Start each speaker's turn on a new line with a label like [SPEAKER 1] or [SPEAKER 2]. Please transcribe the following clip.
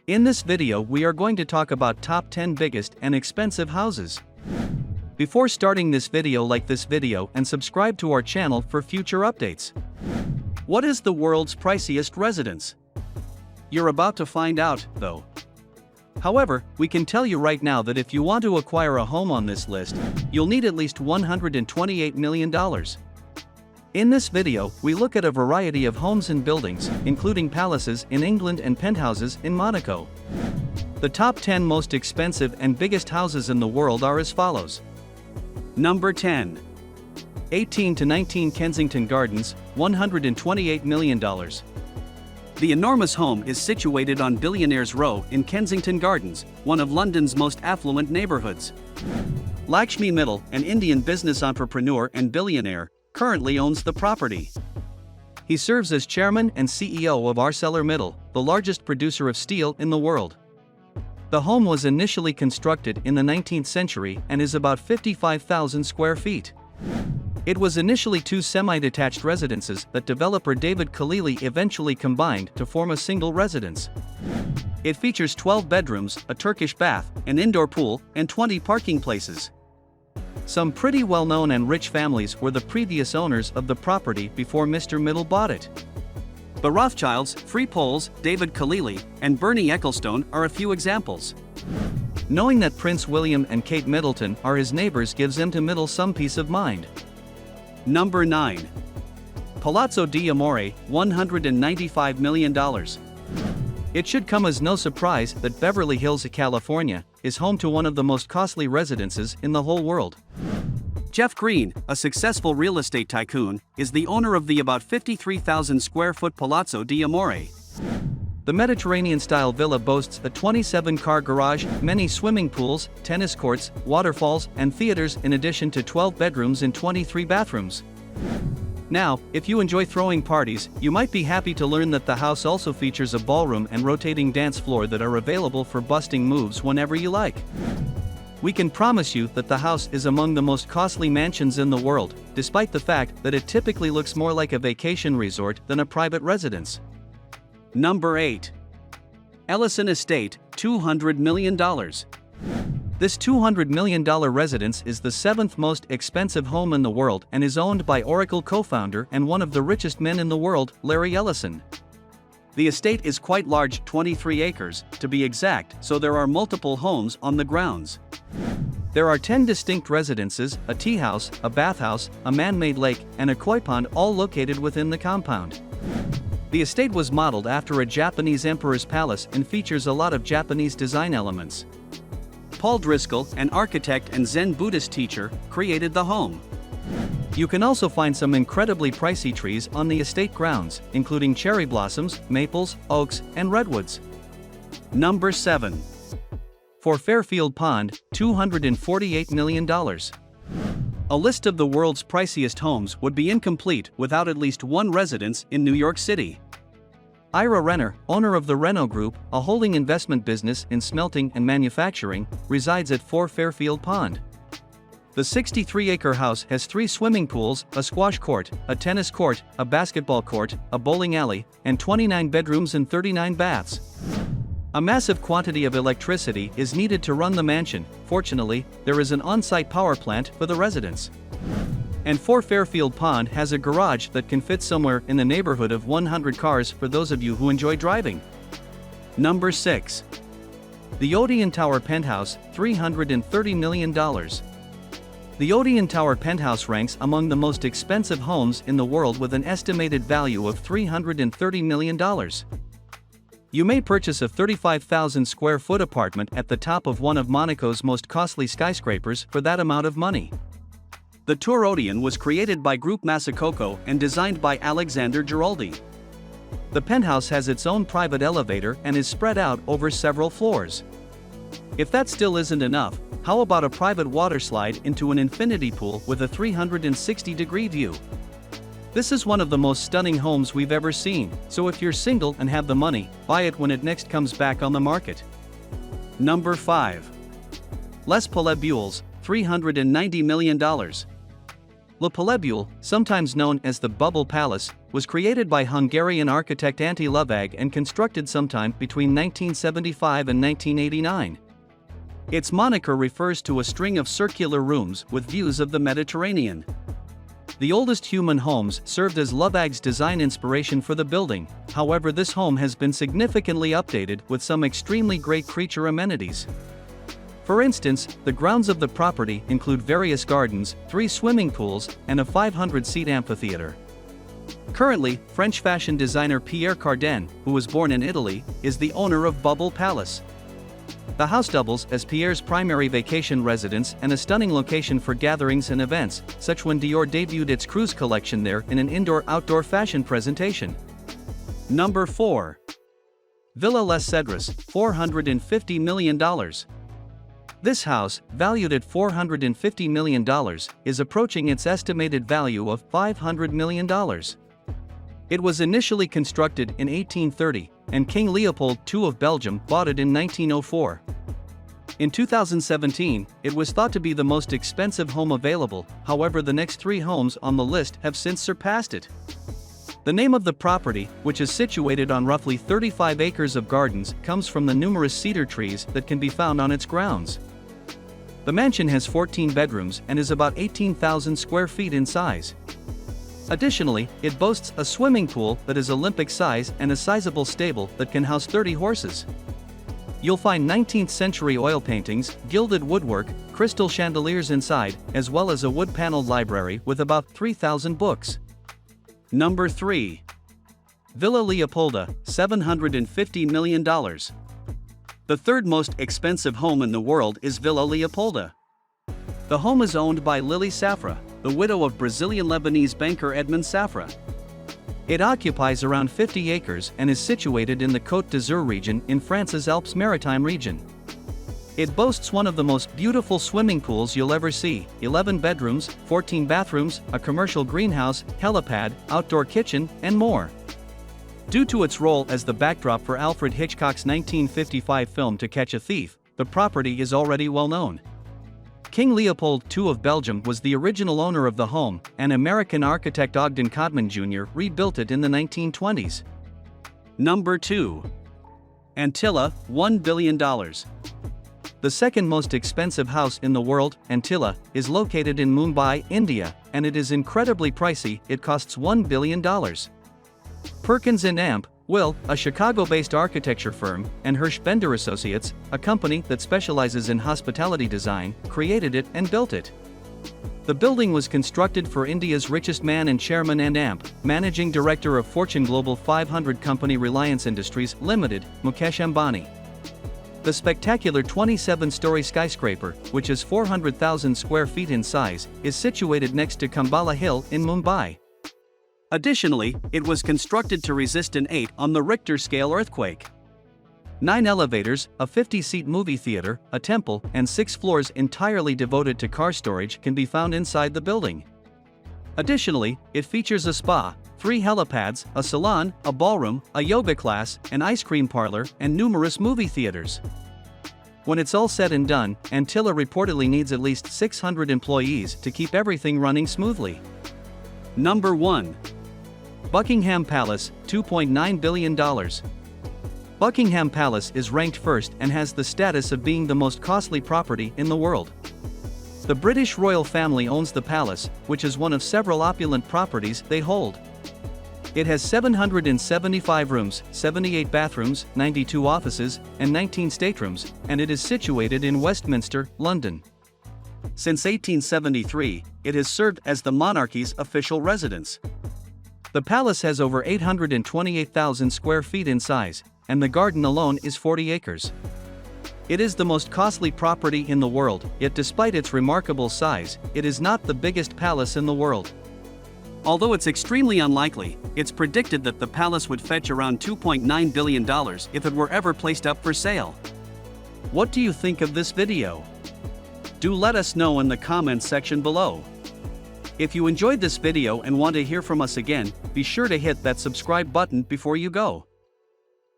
[SPEAKER 1] In this video we are going to talk about top 10 biggest and expensive houses. Before starting this video, like this video and subscribe to our channel for future updates. What is the world's priciest residence? You're about to find out, though. However, we can tell you right now that if you want to acquire a home on this list, you'll need at least $128 million. In this video, we look at a variety of homes and buildings, including palaces in England and penthouses in Monaco. The top 10 most expensive and biggest houses in the world are as follows. Number 10. 18 to 19 Kensington Gardens, $128 million. The enormous home is situated on Billionaires Row in Kensington Gardens, one of London's most affluent neighborhoods. Lakshmi Mittal, an Indian business entrepreneur and billionaire, currently owns the property. He serves as chairman and CEO of ArcelorMittal, the largest producer of steel in the world. The home was initially constructed in the 19th century and is about 55,000 square feet. It was initially two semi-detached residences that developer David Khalili eventually combined to form a single residence. It features 12 bedrooms, a Turkish bath, an indoor pool, and 20 parking places. Some pretty well-known and rich families were the previous owners of the property before Mr. Mittal bought it. The Rothschilds, Free Poles, David Khalili, and Bernie Ecclestone are a few examples. Knowing that Prince William and Kate Middleton are his neighbors gives M. to Mittal some peace of mind. Number 9. Palazzo di Amore, $195 million. It should come as no surprise that Beverly Hills, California, is home to one of the most costly residences in the whole world. Jeff Green, a successful real estate tycoon, is the owner of the about 53,000 square foot Palazzo di Amore. The Mediterranean-style villa boasts a 27-car garage, many swimming pools, tennis courts, waterfalls, and theaters, in addition to 12 bedrooms and 23 bathrooms. Now, if you enjoy throwing parties, you might be happy to learn that the house also features a ballroom and rotating dance floor that are available for busting moves whenever you like. We can promise you that the house is among the most costly mansions in the world, despite the fact that it typically looks more like a vacation resort than a private residence. Number 8. Ellison Estate, $200 million. This $200 million residence is the 7th most expensive home in the world and is owned by Oracle co-founder and one of the richest men in the world, Larry Ellison. The estate is quite large, 23 acres, to be exact, so there are multiple homes on the grounds. There are 10 distinct residences, a tea house, a bathhouse, a man-made lake, and a koi pond, all located within the compound. The estate was modeled after a Japanese emperor's palace and features a lot of Japanese design elements. Paul Driscoll, an architect and Zen Buddhist teacher, created the home. You can also find some incredibly pricey trees on the estate grounds, including cherry blossoms, maples, oaks, and redwoods. Number 7. For Fairfield Pond, $248 million. A list of the world's priciest homes would be incomplete without at least one residence in New York City. Ira Renner, owner of the Renault Group, a holding investment business in smelting and manufacturing, resides at 4 Fairfield Pond. The 63-acre house has 3 swimming pools, a squash court, a tennis court, a basketball court, a bowling alley, and 29 bedrooms and 39 baths. A massive quantity of electricity is needed to run the mansion. Fortunately, there is an on-site power plant for the residents. And 4 Fairfield Pond has a garage that can fit somewhere in the neighborhood of 100 cars for those of you who enjoy driving. Number 6. The Odeon Tower Penthouse, $330 million. The Odeon Tower Penthouse ranks among the most expensive homes in the world with an estimated value of $330 million. You may purchase a 35,000 square foot apartment at the top of one of Monaco's most costly skyscrapers for that amount of money. The Tour Odeon was created by Groupe Massacoco and designed by Alexander Giraldi. The penthouse has its own private elevator and is spread out over several floors. If that still isn't enough, how about a private water slide into an infinity pool with a 360-degree view? This is one of the most stunning homes we've ever seen, so if you're single and have the money, buy it when it next comes back on the market. Number 5. Les Palais Buelles, $390 million. Le Palebule, sometimes known as the Bubble Palace, was created by Hungarian architect Antti Lovag and constructed sometime between 1975 and 1989. Its moniker refers to a string of circular rooms with views of the Mediterranean. The oldest human homes served as Lovag's design inspiration for the building, however this home has been significantly updated with some extremely great creature amenities. For instance, the grounds of the property include various gardens, 3 swimming pools, and a 500-seat amphitheater. Currently, French fashion designer Pierre Cardin, who was born in Italy, is the owner of Bubble Palace. The house doubles as Pierre's primary vacation residence and a stunning location for gatherings and events, such when Dior debuted its cruise collection there in an indoor-outdoor fashion presentation. Number 4. Villa Les Cedres, $450 million. This house, valued at $450 million, is approaching its estimated value of $500 million. It was initially constructed in 1830, and King Leopold II of Belgium bought it in 1904. In 2017, it was thought to be the most expensive home available, however the next 3 homes on the list have since surpassed it. The name of the property, which is situated on roughly 35 acres of gardens, comes from the numerous cedar trees that can be found on its grounds. The mansion has 14 bedrooms and is about 18,000 square feet in size. Additionally, it boasts a swimming pool that is Olympic size and a sizable stable that can house 30 horses. You'll find 19th century oil paintings, gilded woodwork, crystal chandeliers inside, as well as a wood-paneled library with about 3,000 books. Number 3. Villa Leopolda, $750 million. The third most expensive home in the world is Villa Leopolda. The home is owned by Lily Safra, the widow of Brazilian-Lebanese banker Edmond Safra. It occupies around 50 acres and is situated in the Côte d'Azur region in France's Alpes Maritime region. It boasts one of the most beautiful swimming pools you'll ever see, 11 bedrooms, 14 bathrooms, a commercial greenhouse, helipad, outdoor kitchen, and more. Due to its role as the backdrop for Alfred Hitchcock's 1955 film To Catch a Thief, the property is already well known. King Leopold II of Belgium was the original owner of the home, and American architect Ogden Codman Jr. rebuilt it in the 1920s. Number 2. Antilla, $1 billion. The second most expensive house in the world, Antilla, is located in Mumbai, India, and it is incredibly pricey. It costs $1 billion. Perkins & Amp, Will, a Chicago-based architecture firm, and Hirsch Bender Associates, a company that specializes in hospitality design, created it and built it. The building was constructed for India's richest man and chairman and Amp, managing director of Fortune Global 500 company Reliance Industries Limited, Mukesh Ambani. The spectacular 27-story skyscraper, which is 400,000 square feet in size, is situated next to Khambala Hill in Mumbai. Additionally, it was constructed to resist an 8 on the Richter scale earthquake. 9 elevators, a 50-seat movie theater, a temple, and 6 floors entirely devoted to car storage can be found inside the building. Additionally, it features a spa, 3 helipads, a salon, a ballroom, a yoga class, an ice cream parlor, and numerous movie theaters. When it's all said and done, Antilla reportedly needs at least 600 employees to keep everything running smoothly. Number 1. Buckingham Palace, $2.9 billion. Buckingham Palace is ranked first and has the status of being the most costly property in the world. The British royal family owns the palace, which is one of several opulent properties they hold. It has 775 rooms, 78 bathrooms, 92 offices, and 19 staterooms, and it is situated in Westminster, London. Since 1873, it has served as the monarchy's official residence. The palace has over 828,000 square feet in size, and the garden alone is 40 acres. It is the most costly property in the world, yet despite its remarkable size, it is not the biggest palace in the world. Although it's extremely unlikely, it's predicted that the palace would fetch around $2.9 billion if it were ever placed up for sale. What do you think of this video? Do let us know in the comments section below. If you enjoyed this video and want to hear from us again, be sure to hit that subscribe button before you go.